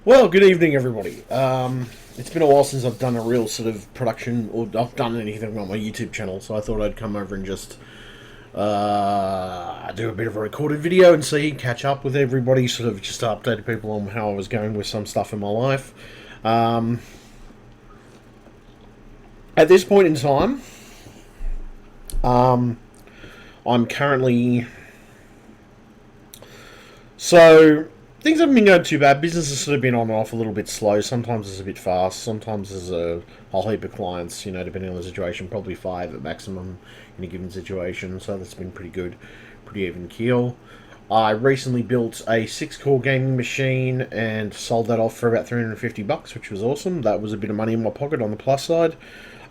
Well, good evening, everybody. It's been a while since I've done a real sort of production or I've done anything on my YouTube channel, so I thought I'd come over and just do a bit of a recorded video and see, catch up with everybody, sort of just to update people on how I was going with some stuff in my life. Um, at this point in time, I'm currently so things haven't been going too bad. Business has sort of been on and off a little bit slow. Sometimes it's a bit fast. Sometimes there's a whole heap of clients, depending on the situation, probably five at maximum in a given situation. So that's been pretty good, pretty even keel. I recently built a 6-core gaming machine and sold that off for about $350, which was awesome. That was a bit of money in my pocket on the plus side.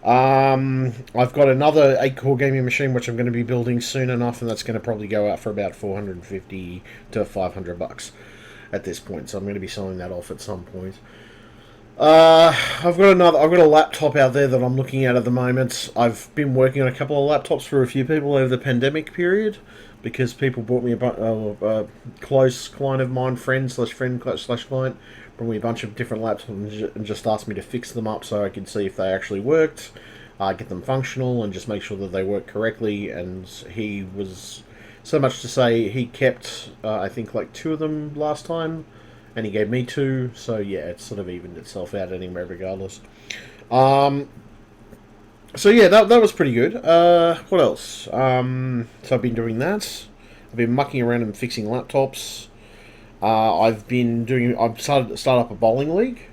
I've got another 8-core gaming machine which I'm going to be building soon enough, and that's going to probably go out for about 450 to $500 at this point. So I'm going to be selling that off at some point. I've got a laptop out there that I'm looking at the moment. I've been working on a couple of laptops for a few people over the pandemic period because people bought me a close client of mine, friend slash client, brought me a bunch of different laptops and just asked me to fix them up so I could see if they actually worked, get them functional, and just make sure that they work correctly. And he was so much to say he kept, I think, like 2 of them last time, and he gave me 2. So yeah, it sort of evened itself out anyway, regardless. So yeah, that was pretty good. What else? So I've been doing that. I've been mucking around and fixing laptops. I've started up a bowling league,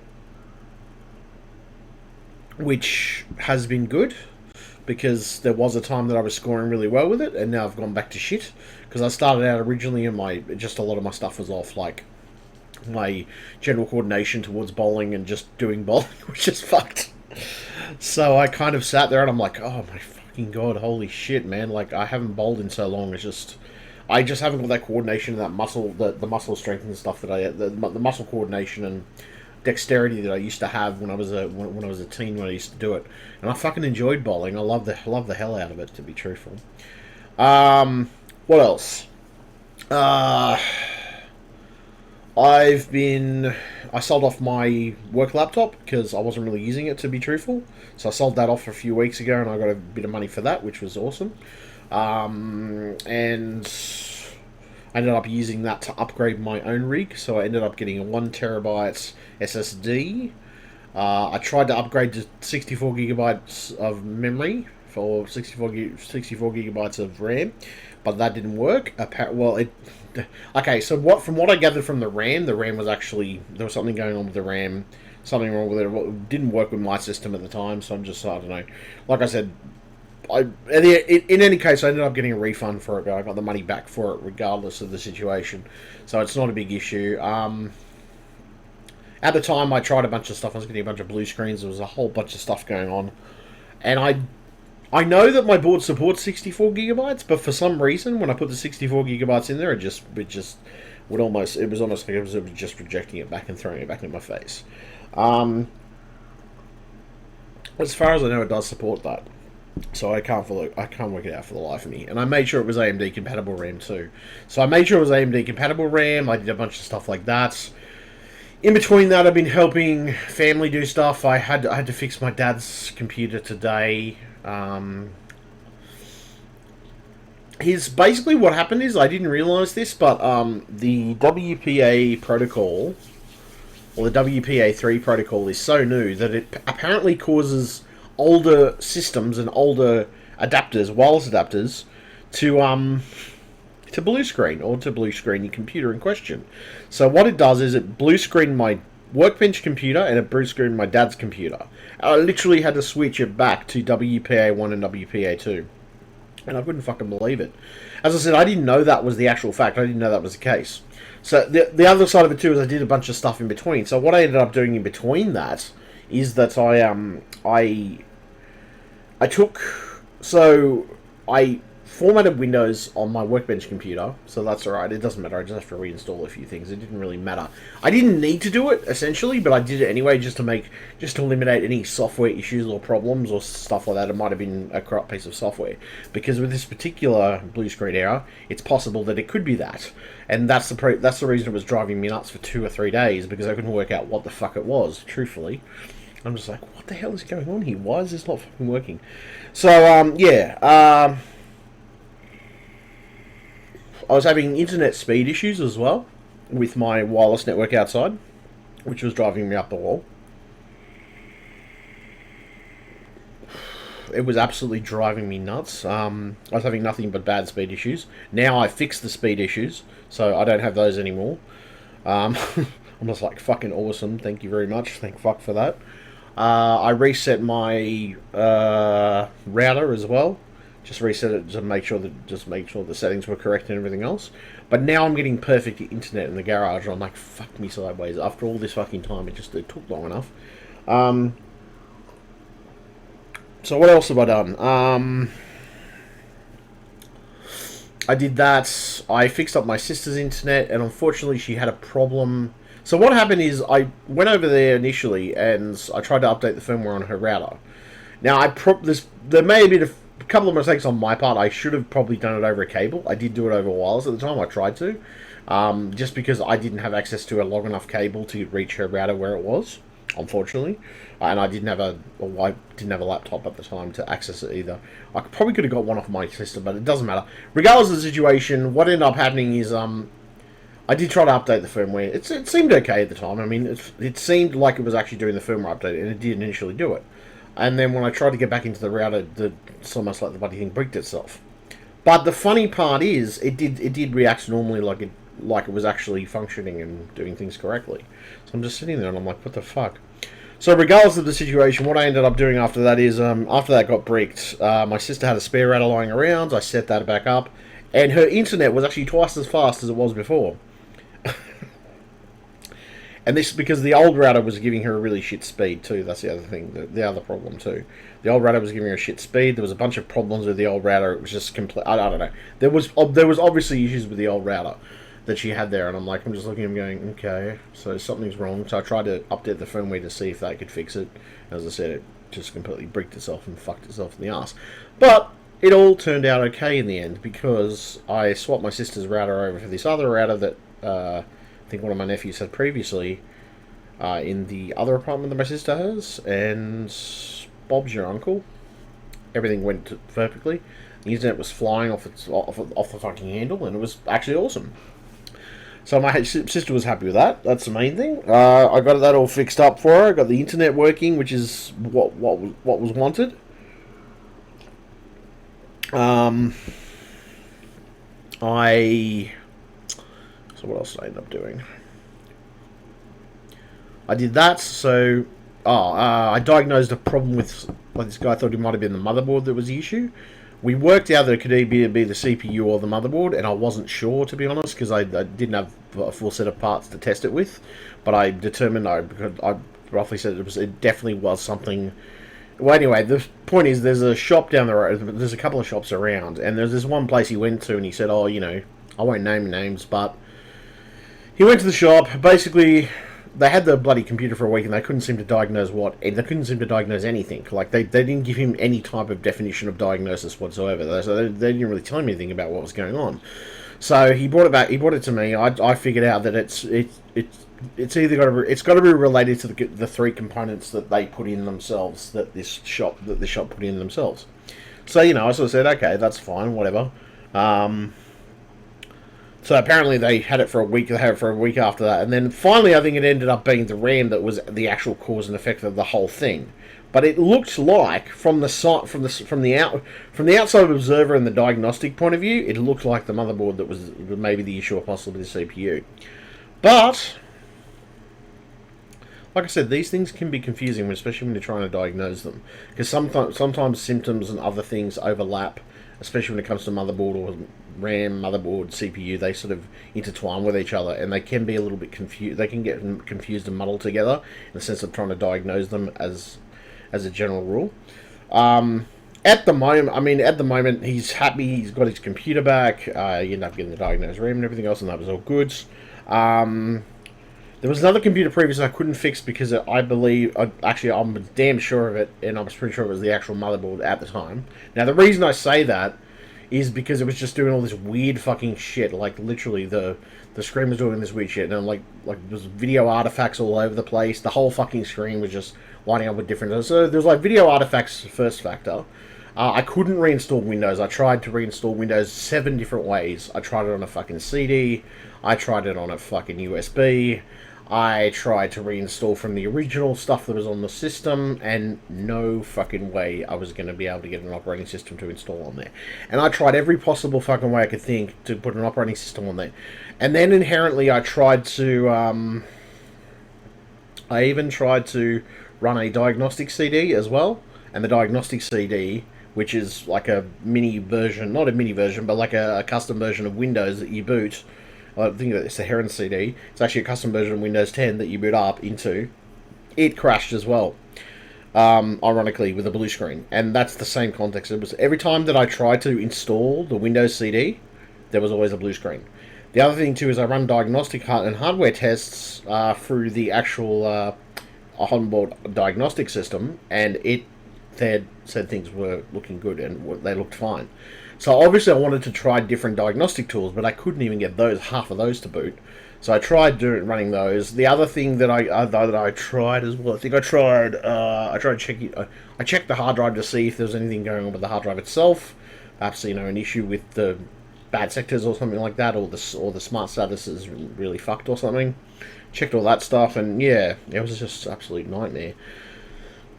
which has been good because there was a time that I was scoring really well with it, and now I've gone back to shit because I started out originally and a lot of my stuff was off, like my general coordination towards bowling and just doing bowling was just fucked. So I kind of sat there and I'm like, oh my fucking god, holy shit, man! Like I haven't bowled in so long. I just haven't got that coordination and that muscle, the muscle strength and stuff that the muscle coordination and dexterity that I used to have when I was a teen when I used to do it, and I fucking enjoyed bowling. I love the hell out of it, to be truthful. What else? Uh, I sold off my work laptop because I wasn't really using it, to be truthful. So I sold that off a few weeks ago, and I got a bit of money for that, which was awesome. And I ended up using that to upgrade my own rig. So I ended up getting a 1 terabyte SSD. I tried to upgrade to 64 gigabytes of memory for 64 gigabytes of RAM, but that didn't work. Okay, so from what I gathered from the RAM was actually, there was something going on with the RAM, something wrong with it. It didn't work with my system at the time, so I don't know. Like I said, in any case, I ended up getting a refund for it. I got the money back for it, regardless of the situation. So it's not a big issue. At the time, I tried a bunch of stuff. I was getting a bunch of blue screens. There was a whole bunch of stuff going on, and I know that my board supports 64 gigabytes, but for some reason, when I put the 64 gigabytes in there, it was almost like it was just rejecting it back and throwing it back in my face. As far as I know, it does support that. So I can't work it out for the life of me. And I made sure it was AMD compatible RAM too. So I made sure it was AMD compatible RAM. I did a bunch of stuff like that. In between that, I've been helping family do stuff. I had to fix my dad's computer today. Basically what happened is, I didn't realize this, but the WPA protocol, or the WPA3 protocol, is so new that it apparently causes older systems and older adapters, wireless adapters, to blue screen, or to blue screen your computer in question. So what it does is it blue screened my workbench computer and it blue screened my dad's computer. I literally had to switch it back to WPA1 and WPA2. And I couldn't fucking believe it. As I said, I didn't know that was the actual fact. I didn't know that was the case. So the other side of it too is I did a bunch of stuff in between. So what I ended up doing in between that is that I took, so I formatted Windows on my Workbench computer, so that's alright. It doesn't matter. I just have to reinstall a few things. It didn't really matter. I didn't need to do it essentially, but I did it anyway just to eliminate any software issues or problems or stuff like that. It might have been a corrupt piece of software, because with this particular blue screen error, it's possible that it could be that, and that's the reason it was driving me nuts for 2 or 3 days, because I couldn't work out what the fuck it was. Truthfully, I'm just like, what the hell is going on here? Why is this not fucking working? So yeah. I was having internet speed issues as well with my wireless network outside, which was driving me up the wall. It was absolutely driving me nuts. I was having nothing but bad speed issues. Now I fixed the speed issues, so I don't have those anymore. I'm just like, fucking awesome. Thank you very much. Thank fuck for that. I reset my router as well. Just reset it to make sure the settings were correct and everything else. But now I'm getting perfect internet in the garage. And I'm like, fuck me sideways. After all this fucking time, it took long enough. So what else have I done? I did that. I fixed up my sister's internet, and unfortunately she had a problem. So what happened is I went over there initially, and I tried to update the firmware on her router. Now there may have been a couple of mistakes on my part. I should have probably done it over a cable. I did do it over wireless at the time. I tried to, just because I didn't have access to a long enough cable to reach her router where it was, unfortunately, and I didn't have a laptop at the time to access it either. I probably could have got one off my sister, but it doesn't matter. Regardless of the situation, what ended up happening is I did try to update the firmware. It seemed okay at the time. I mean, it seemed like it was actually doing the firmware update, and it did initially do it. And then when I tried to get back into the router, it's almost like the bloody thing bricked itself. But the funny part is, it did react normally, like it was actually functioning and doing things correctly. So I'm just sitting there and I'm like, what the fuck? So regardless of the situation, what I ended up doing after that is, after that got bricked, my sister had a spare router lying around. I set that back up, and her internet was actually twice as fast as it was before. And this because the old router was giving her a really shit speed too. That's the other thing, the other problem too. The old router was giving her a shit speed. There was a bunch of problems with the old router. It was just complete. I don't know. There was obviously issues with the old router that she had there, and I'm just looking at him going, okay, so something's wrong. So I tried to update the firmware to see if that could fix it. As I said, it just completely bricked itself and fucked itself in the ass. But it all turned out okay in the end, because I swapped my sister's router over for this other router that I think one of my nephews had previously in the other apartment that my sister has, and Bob's your uncle. Everything went perfectly. The internet was flying off the fucking handle, and it was actually awesome. So my sister was happy with that. That's the main thing. I got that all fixed up for her. I got the internet working, which is what was wanted. So what else did I end up doing? I did that. So I diagnosed a problem with, like, this guy thought it might have been the motherboard that was the issue. We worked out that it could either be the CPU or the motherboard, and I wasn't sure, to be honest, because I didn't have a full set of parts to test it with. But I determined I roughly said it definitely was something. Well, anyway, the point is, there's a shop down the road. There's a couple of shops around, and there's this one place he went to, and he said, "Oh, I won't name names, but he went to the shop. Basically, they had the bloody computer for a week, and they couldn't seem to diagnose they couldn't seem to diagnose anything. Like, they didn't give him any type of definition of diagnosis whatsoever. So they didn't really tell him anything about what was going on. So he brought it back. He brought it to me. I figured out that it's either got to be related to the three components that they put in themselves, that the shop put in themselves. So I sort of said, okay, that's fine, whatever. So apparently they had it for a week. They had it for a week after that, and then finally, I think it ended up being the RAM that was the actual cause and effect of the whole thing. But it looked like, from the outside observer and the diagnostic point of view, it looked like the motherboard that was maybe the issue, or possibly the CPU. But like I said, these things can be confusing, especially when you're trying to diagnose them, because sometimes symptoms and other things overlap, especially when it comes to motherboard or RAM, motherboard, CPU. They sort of intertwine with each other, and they can be a little bit confused. They can get confused and muddled together in the sense of trying to diagnose them as a general rule. At the moment, he's happy. He's got his computer back. He ended up getting the diagnosed RAM and everything else, and that was all good. Um, there was another computer previously I couldn't fix because I believe, actually, I'm damn sure of it, and I was pretty sure it was the actual motherboard at the time. Now, the reason I say that is because it was just doing all this weird fucking shit. Like, literally, the screen was doing this weird shit, and like there's video artifacts all over the place. The whole fucking screen was just lining up with different. So there's like video artifacts first factor. I couldn't reinstall Windows. I tried to reinstall Windows 7 different ways. I tried it on a fucking CD. I tried it on a fucking USB. I tried to reinstall from the original stuff that was on the system, and no fucking way I was going to be able to get an operating system to install on there. And I tried every possible fucking way I could think to put an operating system on there. And then inherently I tried to, I even tried to run a diagnostic CD as well. And the diagnostic CD, which is like a mini version, not a mini version, but like a custom version of Windows that you boot. I think it's the Heron CD. It's actually a custom version of Windows 10 that you boot up into. It crashed as well, ironically, with a blue screen. And that's the same context. It was every time that I tried to install the Windows CD, there was always a blue screen. The other thing too is I run diagnostic and hardware tests through the actual onboard diagnostic system, and it said things were looking good and they looked fine. So obviously I wanted to try different diagnostic tools, but I couldn't even get half of those to boot. So I tried running those. The other thing that I tried as well, I checked the hard drive to see if there was anything going on with the hard drive itself. Perhaps an issue with the bad sectors or something like that, or the smart status is really fucked or something. Checked all that stuff, and yeah, it was just an absolute nightmare.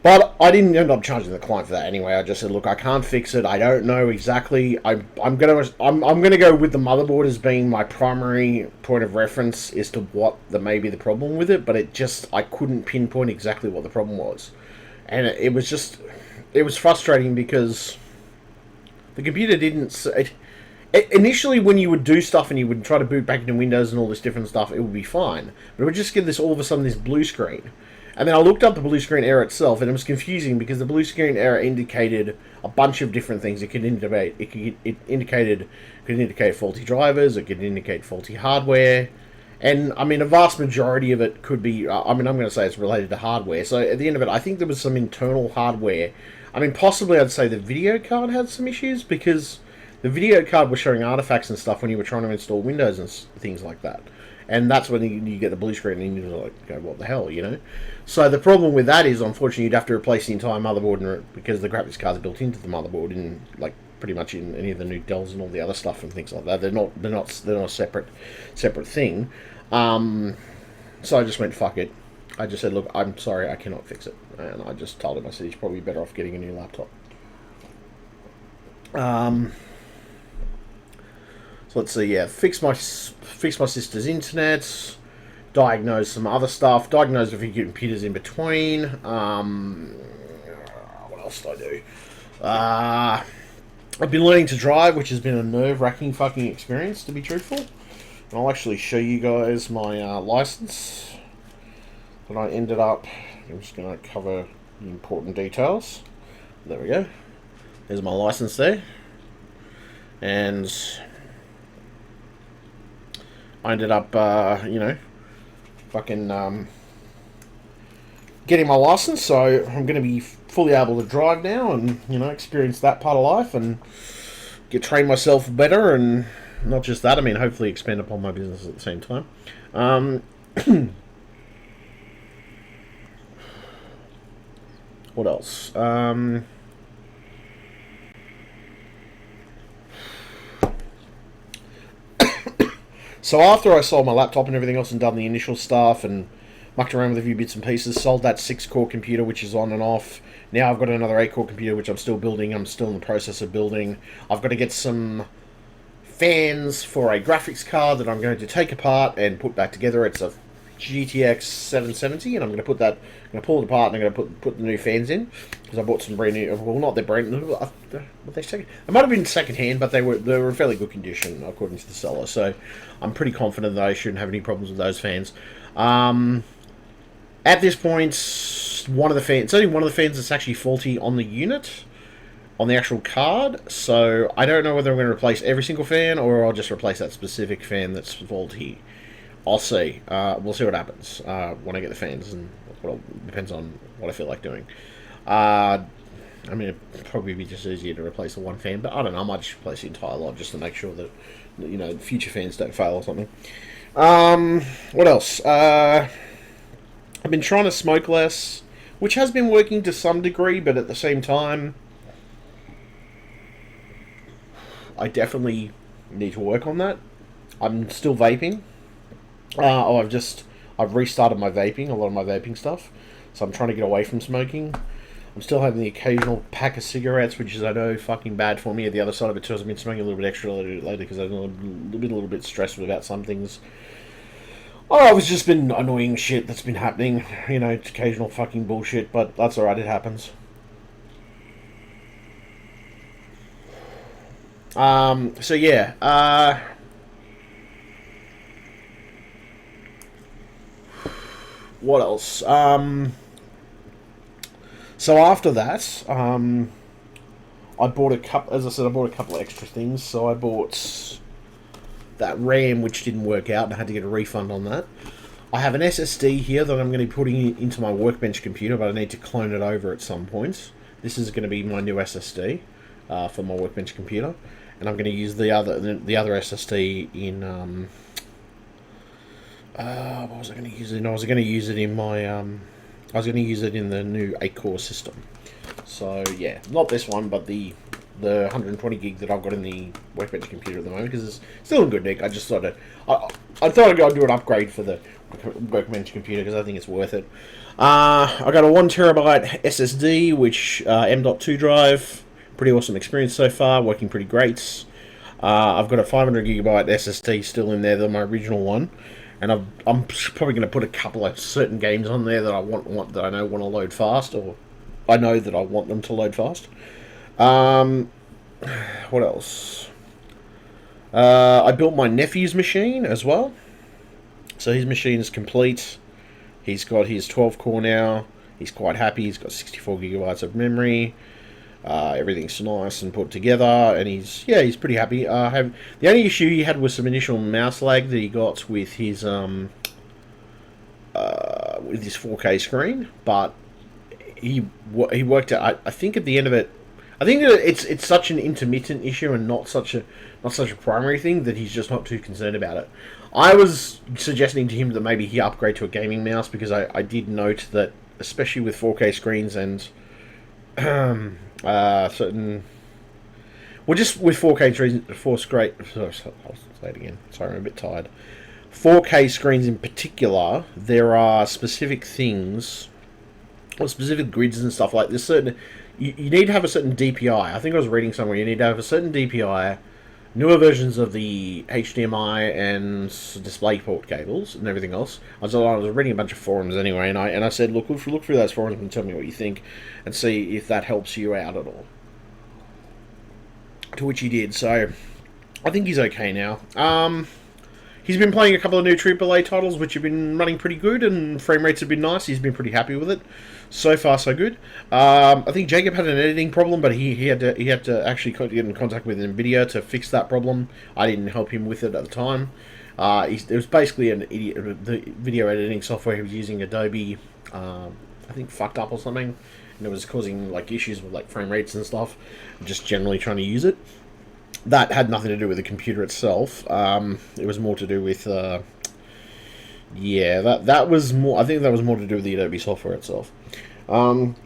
But I didn't end up charging the client for that anyway. I just said, look, I can't fix it. I don't know exactly. I'm gonna go with the motherboard as being my primary point of reference as to what may be the problem with it. But I couldn't pinpoint exactly what the problem was, and it was frustrating because the computer didn't. Initially, when you would do stuff and you would try to boot back into Windows and all this different stuff, it would be fine. But it would just get all of a sudden this blue screen. And then I looked up the blue screen error itself, and it was confusing because the blue screen error indicated a bunch of different things. It could indicate faulty drivers, it could indicate faulty hardware, and I mean a vast majority of it could be. I'm going to say it's related to hardware. So at the end of it, I think there was some internal hardware. I mean, possibly I'd say the video card had some issues because the video card was showing artifacts and stuff when you were trying to install Windows and things like that. And that's when you get the blue screen and you're like, go, what the hell, you know? So the problem with that is, unfortunately, you'd have to replace the entire motherboard because the graphics cards are built into the motherboard in, like, pretty much in any of the new Dells and all the other stuff and things like that. They're not a separate thing. So I just went, fuck it. I just said, look, I'm sorry, I cannot fix it. And I just told him, I said, he's probably better off getting a new laptop. So let's see, yeah, fix my sister's internet, diagnose some other stuff, diagnose a few computers in between. What else did I do? I've been learning to drive, which has been a nerve-wracking fucking experience, to be truthful. And I'll actually show you guys my license that I ended up. I'm just going to cover the important details. There we go. There's my license there. And I ended up, getting my license, so I'm going to be fully able to drive now and, experience that part of life and train myself better, and not just that, I mean, hopefully expand upon my business at the same time. What else? So after I sold my laptop and everything else and done the initial stuff and mucked around with a few bits and pieces, sold that 6-core computer, which is on and off. Now I've got another 8-core computer, which I'm still building. I'm still in the process of building. I've got to get some fans for a graphics card that I'm going to take apart and put back together. It's a GTX 770, and I'm going to pull it apart, and I'm going to put the new fans in, because I bought some brand new. Well, not they're brand new. They might have been second hand, but they were in fairly good condition according to the seller. So I'm pretty confident that I shouldn't have any problems with those fans. At this point, it's only one of the fans that's actually faulty on the unit. on the actual card, so I don't know whether I'm going to replace every single fan or I'll just replace that specific fan that's faulty. I'll see. We'll see what happens when I get the fans, and depends on what I feel like doing. I mean, it'd probably be just easier to replace the one fan, but I don't know. I might just replace the entire lot just to make sure that future fans don't fail or something. What else? I've been trying to smoke less, which has been working to some degree, but at the same time, I definitely need to work on that. I'm still vaping. I've restarted my vaping, a lot of my vaping stuff, so I'm trying to get away from smoking. I'm still having the occasional pack of cigarettes, which is, I know, fucking bad for me. At the other side of it too, I've been smoking a little bit extra later because I've been a little bit stressed about some things. Oh, it's just been annoying shit that's been happening. It's occasional fucking bullshit, but that's alright, it happens. So yeah, what else? So after that, I bought a couple. As I said, I bought a couple of extra things. So I bought that RAM, which didn't work out, and I had to get a refund on that. I have an SSD here that I'm going to be putting into my Workbench computer, but I need to clone it over at some point. This is going to be my new SSD for my Workbench computer, and I'm going to use the other SSD in. What was I going to use it in? I was going to use it in my. I was going to use it in the new 8-core system. So yeah, not this one, but the 120 gig that I've got in the Workbench computer at the moment, because it's still in good nick. I just thought I thought I'd go do an upgrade for the Workbench computer because I think it's worth it. I got a 1TB SSD, which M.2 drive. Pretty awesome experience so far, working pretty great. I've got a 500GB SSD still in there, my original one. And I'm probably going to put a couple of certain games on there that I want that I know want to load fast, or I know that I want them to load fast. What else? I built my nephew's machine as well. So his machine is complete. He's got his 12-core now. He's quite happy. He's got 64GB of memory. Everything's nice and put together, and he's pretty happy. The only issue he had was some initial mouse lag that he got with his 4K screen, but he worked out. I think at the end of it, I think that it's such an intermittent issue and not such a primary thing that he's just not too concerned about it. I was suggesting to him that maybe he upgrade to a gaming mouse because I did note that, especially with 4K screens and certain, well, just with 4K screens, I'll say it again. Sorry, I'm a bit tired. 4K screens in particular, there are specific things, or specific grids and stuff like this. Certain, you need to have a certain DPI. I think I was reading somewhere you need to have a certain DPI. Newer versions of the HDMI and DisplayPort cables and everything else. I was reading a bunch of forums anyway, and I said, look through those forums and tell me what you think, and see if that helps you out at all. To which he did. So I think he's okay now. He's been playing a couple of new AAA titles, which have been running pretty good, and frame rates have been nice. He's been pretty happy with it. So far, so good. I think Jacob had an editing problem, but he had to actually get in contact with NVIDIA to fix that problem. I didn't help him with it at the time. It was basically the video editing software he was using, Adobe, I think, fucked up or something, and it was causing issues with frame rates and stuff. Just generally trying to use it. That had nothing to do with the computer itself. It was more to do with that was more. I think that was more to do with the Adobe software itself. What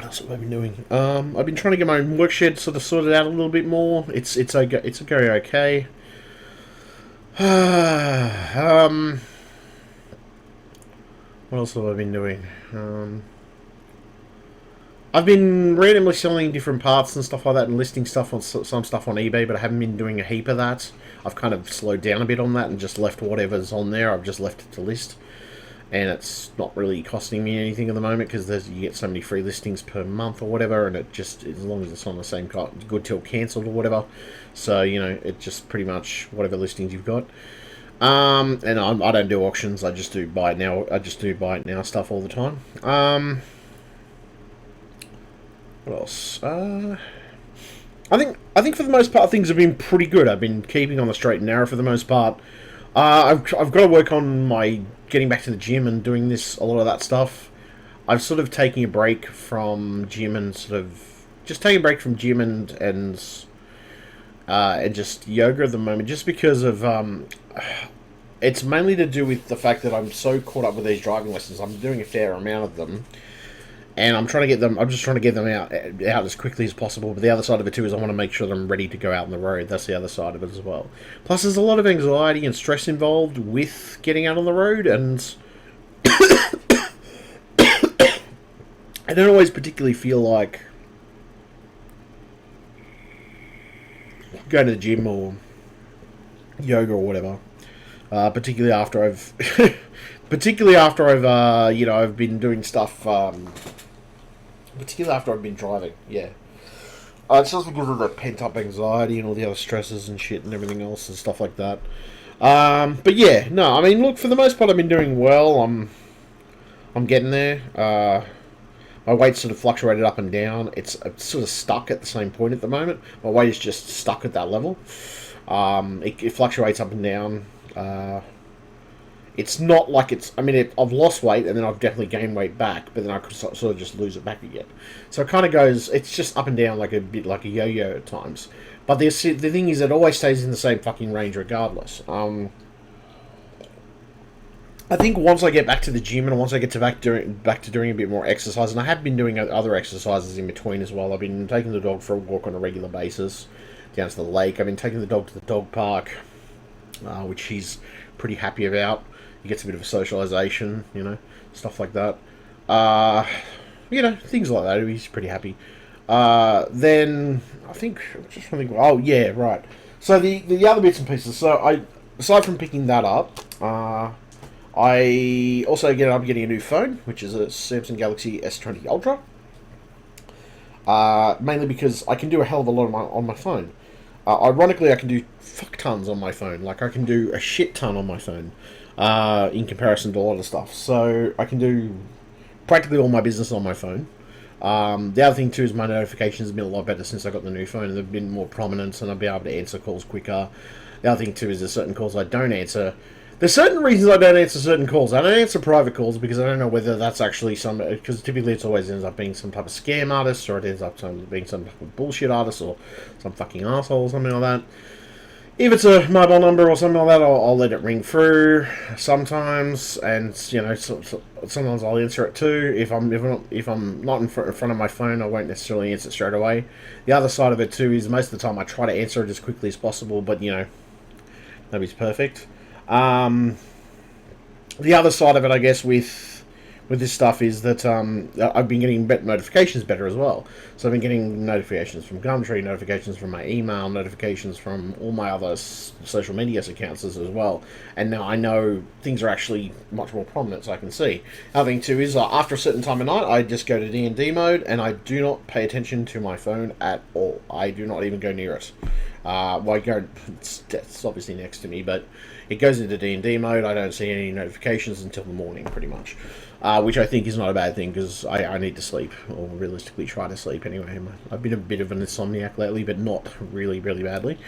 else have I been doing? I've been trying to get my work shed sort of sorted out a little bit more. It's very okay. What else have I been doing? I've been randomly selling different parts and stuff like that, and listing stuff on some stuff on eBay, but I haven't been doing a heap of that. I've kind of slowed down a bit on that and just left whatever's on there. I've just left it to list, and it's not really costing me anything at the moment because you get so many free listings per month or whatever, and it just, as long as it's on the same good till cancelled or whatever, so it just pretty much whatever listings you've got. And I don't do auctions. I just do buy it now. Stuff all the time. What else? I think for the most part things have been pretty good. I've been keeping on the straight and narrow for the most part. I've got to work on my getting back to the gym and doing this a lot of that stuff. I've sort of taking a break from gym and sort of just taking a break from gym and just yoga at the moment, just because of it's mainly to do with the fact that I'm so caught up with these driving lessons. I'm doing a fair amount of them, and I'm trying to get them. I'm just trying to get them out as quickly as possible. But the other side of it too is I want to make sure that I'm ready to go out on the road. That's the other side of it as well. Plus, there's a lot of anxiety and stress involved with getting out on the road, and I don't always particularly feel like going to the gym or yoga or whatever. Particularly after I've, I've been doing stuff. Particularly after I've been driving. Yeah. It's just because of the pent up anxiety and all the other stresses and shit and everything else and stuff like that. But yeah, no, I mean, look, for the most part, I've been doing well. I'm getting there. My weight's sort of fluctuated up and down. It's sort of stuck at the same point at the moment. My weight is just stuck at that level. It fluctuates up and down. It's not like it's... I mean, I've lost weight and then I've definitely gained weight back, but then I could sort of just lose it back again. So it kind of goes... It's just up and down like a bit like a yo-yo at times. But the thing is, it always stays in the same fucking range regardless. I think once I get back to the gym and once I get back to doing a bit more exercise, and I have been doing other exercises in between as well. I've been taking the dog for a walk on a regular basis down to the lake. I've been taking the dog to the dog park, which he's pretty happy about. He gets a bit of a socialisation, stuff like that. Things like that. He's pretty happy. Then I think oh yeah, right. So the other bits and pieces. So aside from picking that up, I also ended up getting a new phone, which is a Samsung Galaxy S20 Ultra. Mainly because I can do a hell of a lot on my phone. Ironically, I can do fuck tons on my phone. Like, I can do a shit ton on my phone in comparison to a lot of stuff. So I can do practically all my business on my phone. The other thing too is my notifications have been a lot better since I got the new phone, and they've been more prominent, and I'll be able to answer calls quicker. The other thing too is there's certain calls I don't answer. There's certain reasons I don't answer certain calls. I don't answer private calls because I don't know whether that's actually because typically it always ends up being some type of scam artist, or it ends up being some type of bullshit artist, or some fucking asshole or something like that. If it's a mobile number or something like that, I'll let it ring through sometimes, and sometimes I'll answer it too. If I'm not in front of my phone, I won't necessarily answer it straight away. The other side of it too is most of the time I try to answer it as quickly as possible, but nobody's perfect. The other side of it, I guess, with this stuff is that I've been getting notifications better as well. So I've been getting notifications from Gumtree, notifications from my email, notifications from all my other social media accounts as well. And now I know things are actually much more prominent, so I can see. Other thing too is after a certain time of night, I just go to D&D mode, and I do not pay attention to my phone at all. I do not even go near it. It's obviously next to me, but it goes into D&D mode. I don't see any notifications until the morning, pretty much. Which I think is not a bad thing, because I need to sleep, or realistically try to sleep anyway. I've been a bit of an insomniac lately, but not really, really badly.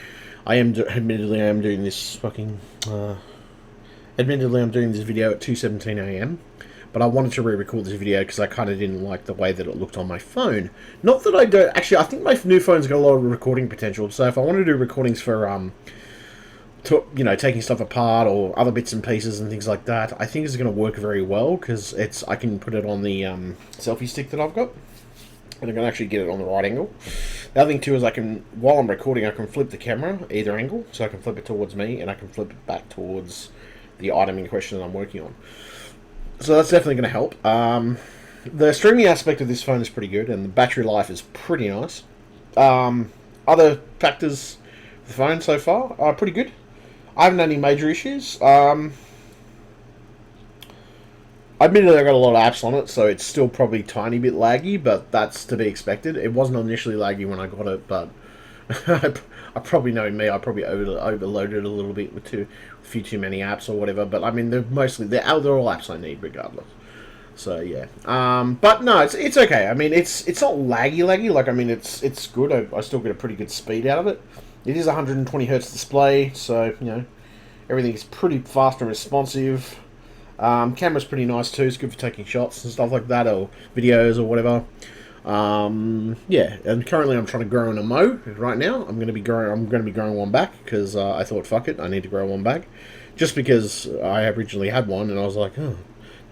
Admittedly, I'm doing this video at 2:17 a.m. But I wanted to re-record this video because I kind of didn't like the way that it looked on my phone. Not that I don't... Actually, I think my new phone's got a lot of recording potential. So if I want to do recordings for, taking stuff apart or other bits and pieces and things like that, I think it's going to work very well because I can put it on the selfie stick that I've got. And I can actually get it on the right angle. The other thing too is while I'm recording, I can flip the camera either angle. So I can flip it towards me and I can flip it back towards the item in question that I'm working on. So that's definitely going to help. The streaming aspect of this phone is pretty good, and the battery life is pretty nice. Other factors of the phone so far are pretty good. I haven't had any major issues. Admittedly, I've got a lot of apps on it, so it's still probably a tiny bit laggy, but that's to be expected. It wasn't initially laggy when I got it, but I probably know me. I probably overloaded a little bit with a few too many apps or whatever. But I mean, they're all apps I need, regardless. So yeah, but no, it's okay. I mean, it's not laggy. Like, I mean, it's good. I still get a pretty good speed out of it. It is 120 hertz display, so you know everything's pretty fast and responsive. Camera's pretty nice too. It's good for taking shots and stuff like that, or videos or whatever. Yeah, and currently I'm trying to grow an Amo right now. I'm going to be growing one back because I thought, fuck it, I need to grow one back, just because I originally had one and I was like, oh,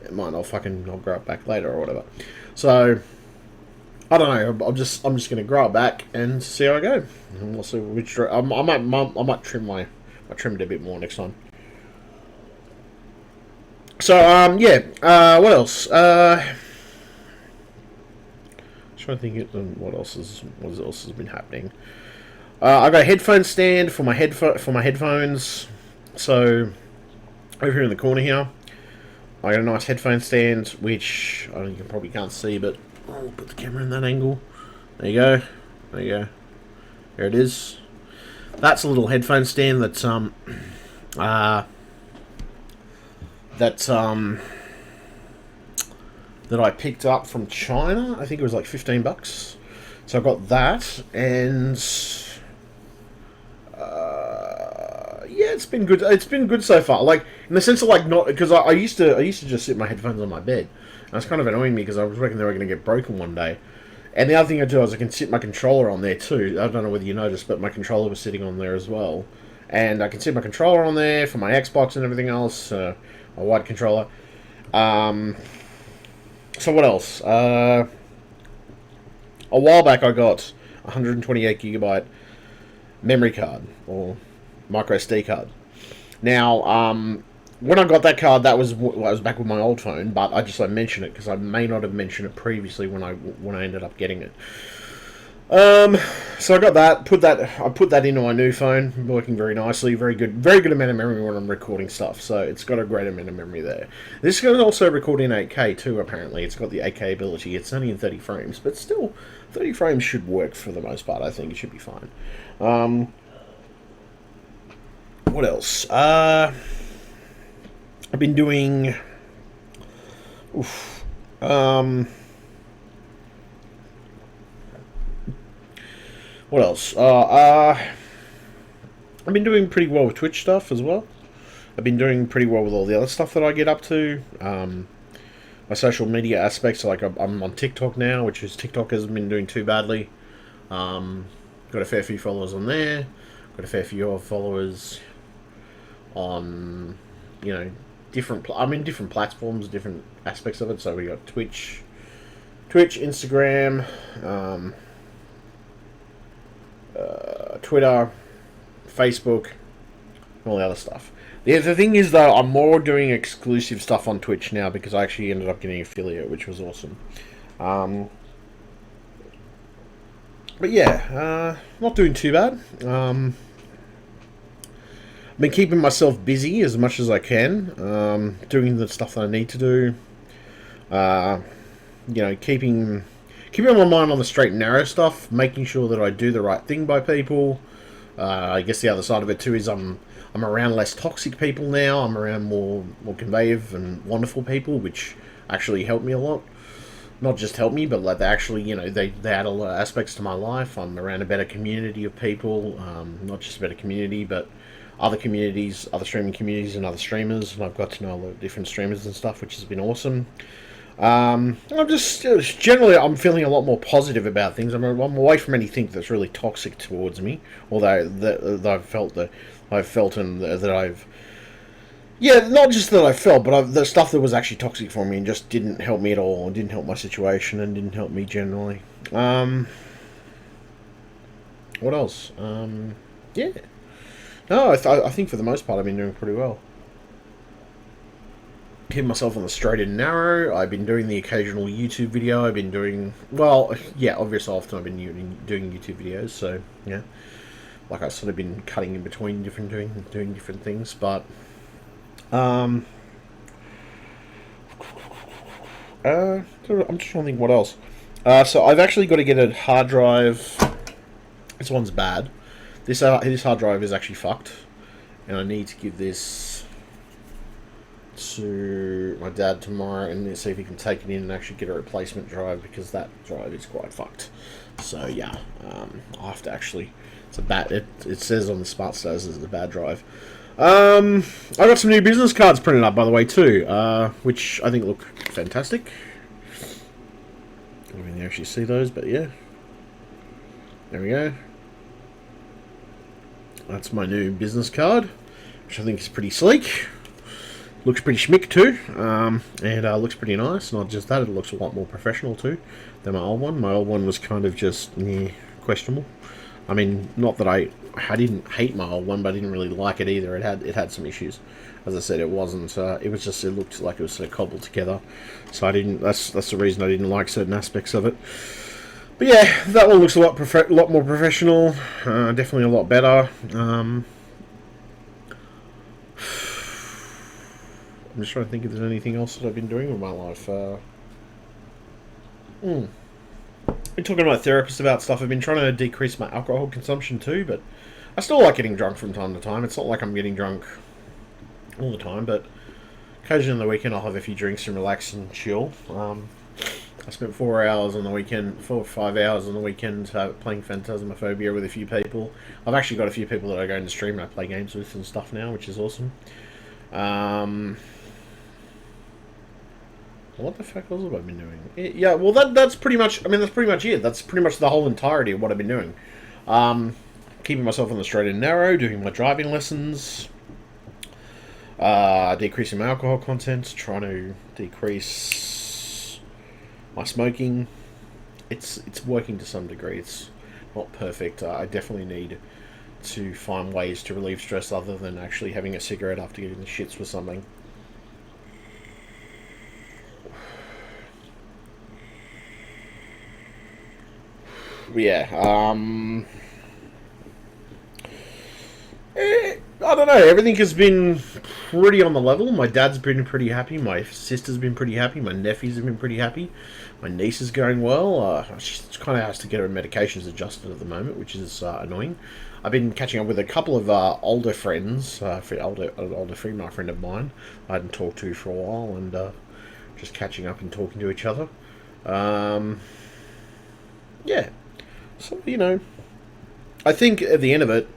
it might not I'll grow it back later or whatever. So I don't know. I'm just going to grow it back and see how I go. And we'll see which I might trim it a bit more next time. So yeah. What else? Trying to think what else has been happening. I got a headphone stand for my headphones. So over here in the corner here, I got a nice headphone stand, which I don't, you probably can't see, but I'll put the camera in that angle. There you go. There you go. There it is. That's a little headphone stand that that I picked up from China. I think it was like $15. So I got that, and yeah, it's been good. It's been good so far. Like, in the sense of like, not because I used to just sit my headphones on my bed. And it's kind of annoying me because I was reckon they were going to get broken one day. And the other thing I do is I can sit my controller on there too. I don't know whether you noticed, but my controller was sitting on there as well. And I can sit my controller on there for my Xbox and everything else. My wide controller. So what else? A while back I got 128 gigabyte memory card, or micro SD card. Now, when I got that card, that was back with my old phone, but I just mention it because I may not have mentioned it previously when I ended up getting it. So I got that. I put that into my new phone, working very nicely. Very good amount of memory when I'm recording stuff. So it's got a great amount of memory there. This can also record in 8K too. Apparently, it's got the 8K ability. It's only in 30 frames, but still, 30 frames should work for the most part. I think it should be fine. What else? I've been doing. What else? I've been doing pretty well with Twitch stuff as well. I've been doing pretty well with all the other stuff that I get up to. My social media aspects, like I'm on TikTok now, which is TikTok hasn't been doing too badly. Got a fair few followers on there. Got a fair few followers on, different platforms, different aspects of it. So we got Twitch, Instagram, Twitter, Facebook, and all the other stuff. The thing is, though, I'm more doing exclusive stuff on Twitch now because I actually ended up getting affiliate, which was awesome. But yeah, not doing too bad. I've been keeping myself busy as much as I can, doing the stuff that I need to do. Keeping my mind on the straight and narrow stuff, making sure that I do the right thing by people. I guess the other side of it too is I'm around less toxic people now. I'm around more conveying and wonderful people, which actually help me a lot. Not just help me, but like they actually, they add a lot of aspects to my life. I'm around a better community of people, not just a better community, but other communities, other streaming communities and other streamers, and I've got to know a lot of different streamers and stuff, which has been awesome. I'm just generally I'm feeling a lot more positive about things. I'm away from anything that's really toxic towards me, although that I've felt and that I've not just that I felt, but the stuff that was actually toxic for me and just didn't help me at all, and didn't help my situation, and didn't help me generally. What else? Yeah. No, I think for the most part I've been doing pretty well. Keep myself on the straight and narrow. I've been doing the occasional YouTube video. I've been doing, obviously often I've been doing YouTube videos, so yeah. Like I've sort of been cutting in between doing different things, but I'm just trying to think what else. So I've actually got to get a hard drive. This one's bad. This hard drive is actually fucked, and I need to give this to my dad tomorrow and see if he can take it in and actually get a replacement drive, because that drive is quite fucked. So yeah, I'll have to actually. It's a bad. It says on the smart status it's a bad drive. I got some new business cards printed up, by the way, too, which I think look fantastic. I mean, you actually see those, but yeah. There we go. That's my new business card, which I think is pretty sleek. Looks pretty schmick too, and looks pretty nice. Not just that, it looks a lot more professional too than my old one. My old one was kind of just questionable. I mean, not that I didn't hate my old one, but I didn't really like it either. It had some issues. As I said, it wasn't. It was just. It looked like it was sort of cobbled together. So I didn't. That's the reason I didn't like certain aspects of it. But yeah, that one looks a lot more professional. Definitely a lot better. I'm just trying to think if there's anything else that I've been doing with my life. Been talking to my therapist about stuff. I've been trying to decrease my alcohol consumption too, but I still like getting drunk from time to time. It's not like I'm getting drunk all the time, but occasionally on the weekend I'll have a few drinks and relax and chill. I spent 4 hours on the weekend, 4 or 5 hours on the weekend playing Phantasmaphobia with a few people. I've actually got a few people that I go into stream and I play games with and stuff now, which is awesome. What the fuck else have I been doing? Yeah, well that's pretty much. I mean, that's pretty much it. That's pretty much the whole entirety of what I've been doing. Keeping myself on the straight and narrow, doing my driving lessons, decreasing my alcohol content, trying to decrease my smoking. It's working to some degree. It's not perfect. I definitely need to find ways to relieve stress other than actually having a cigarette after getting the shits with something. Yeah, I don't know. Everything has been pretty on the level. My dad's been pretty happy. My sister's been pretty happy. My nephews have been pretty happy. My niece is going well. She kind of has to get her medications adjusted at the moment, which is annoying. I've been catching up with a couple of older friends, an older female friend of mine I hadn't talked to for a while, and just catching up and talking to each other. Yeah. So, I think at the end of it,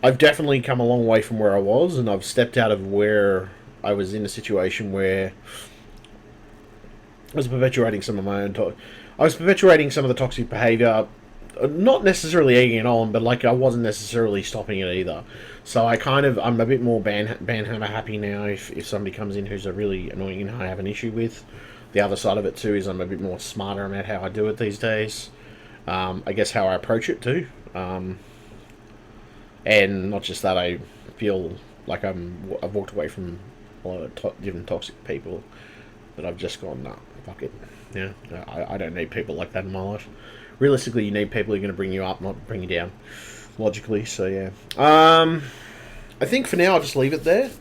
I've definitely come a long way from where I was, and I've stepped out of where I was in a situation where I was perpetuating some of my own. I was perpetuating some of the toxic behavior, not necessarily egging it on, but like I wasn't necessarily stopping it either. So I'm a bit more banhammer happy now. If somebody comes in who's a really annoying and I have an issue with, the other side of it too is I'm a bit more smarter about how I do it these days. I guess how I approach it too. And not just that, I feel like I've walked away from a lot of different toxic people, but I've just gone, nah, fuck it. Yeah, I don't need people like that in my life. Realistically, you need people who are going to bring you up, not bring you down, logically. So yeah, I think for now I'll just leave it there.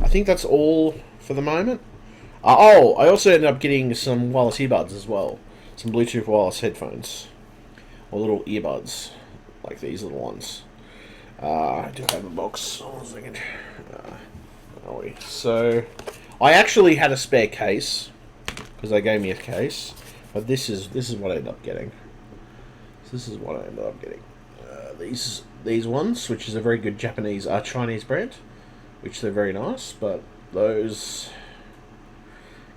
I think that's all for the moment. I also ended up getting some wireless earbuds as well, some Bluetooth wireless headphones, or little earbuds, like these little ones. I do have a box. Hold on a second. So, I actually had a spare case because they gave me a case, but this is what I ended up getting. So this is what I ended up getting. These ones, which is a very good Japanese Chinese brand, which they're very nice. But those,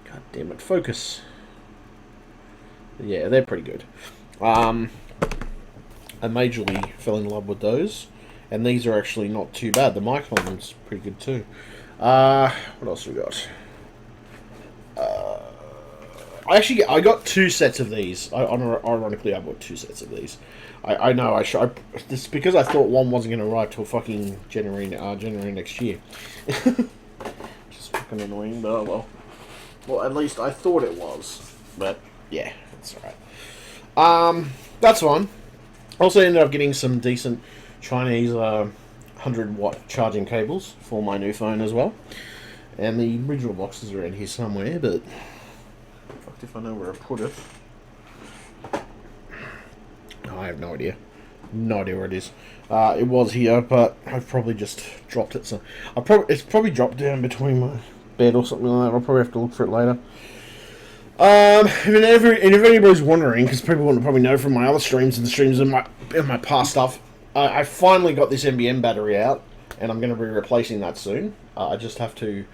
god damn it, focus. Yeah, they're pretty good. I majorly fell in love with those. And these are actually not too bad. The mic on them's pretty good too. What else have we got? I got 2 sets of these. Ironically, I bought 2 sets of these. I know this because I thought one wasn't going to arrive till fucking January next year. Just fucking annoying, but oh well. Well, at least I thought it was. But yeah, it's alright. That's fine. Also ended up getting some decent Chinese 100-watt charging cables for my new phone as well. And the original box is around here somewhere, but fucked if I know where I put it. Oh, I have no idea. No idea where it is. It was here, but I've probably just dropped it. So it's probably dropped down between my bed or something like that. I'll probably have to look for it later. If anybody's wondering, because people want to probably know from my other streams and the streams in my past stuff, I finally got this NBN battery out, and I'm going to be replacing that soon. I just have to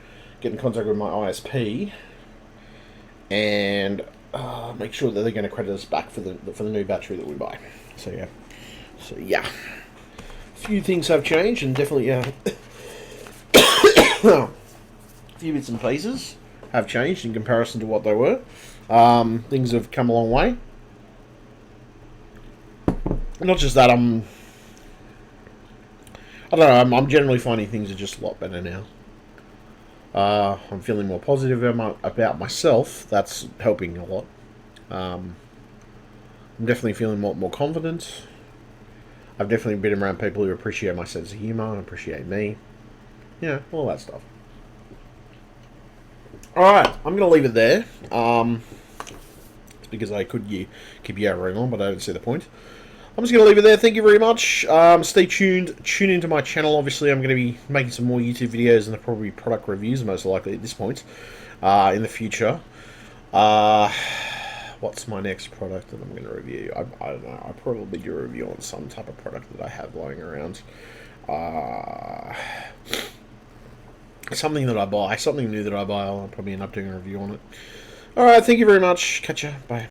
get in contact with my ISP and make sure that they're going to credit us back for the new battery that we buy. So yeah, a few things have changed, and definitely a few bits and pieces have changed in comparison to what they were. Things have come a long way. Not just that, I don't know, I'm generally finding things are just a lot better now. I'm feeling more positive about myself. That's helping a lot. I'm definitely feeling more confident. I've definitely been around people who appreciate my sense of humour and appreciate me. Yeah, all that stuff. Alright, I'm going to leave it there. It's because I could keep yabbering on, but I don't see the point. I'm just going to leave it there. Thank you very much. Stay tuned. Tune into my channel. Obviously, I'm going to be making some more YouTube videos and probably product reviews, most likely at this point, in the future. What's my next product that I'm going to review? I don't know. I'll probably do a review on some type of product that I have lying around. Something that I buy. Something new that I buy. I'll probably end up doing a review on it. Alright, thank you very much. Catch ya. Bye.